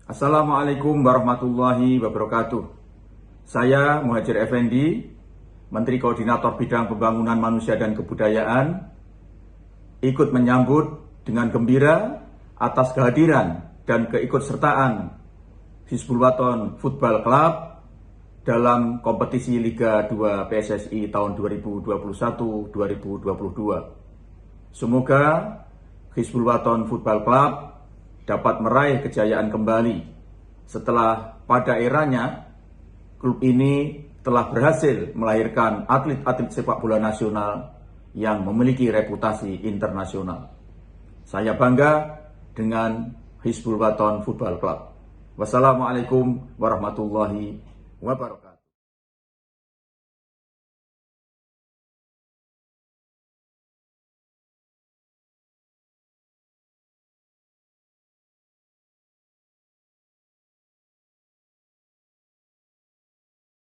Assalamualaikum warahmatullahi wabarakatuh. Saya Muhajir Effendi, Menteri Koordinator Bidang Pembangunan Manusia dan Kebudayaan, ikut menyambut dengan gembira atas kehadiran dan keikutsertaan Hizbul Wathan Football Club dalam kompetisi Liga 2 PSSI tahun 2021-2022. Semoga Hizbul Wathan Football Club dapat meraih kejayaan kembali setelah pada eranya klub ini telah berhasil melahirkan atlet-atlet sepak bola nasional yang memiliki reputasi internasional. Saya bangga dengan Hizbul Wathan Football Club. Wassalamualaikum warahmatullahi wabarakatuh.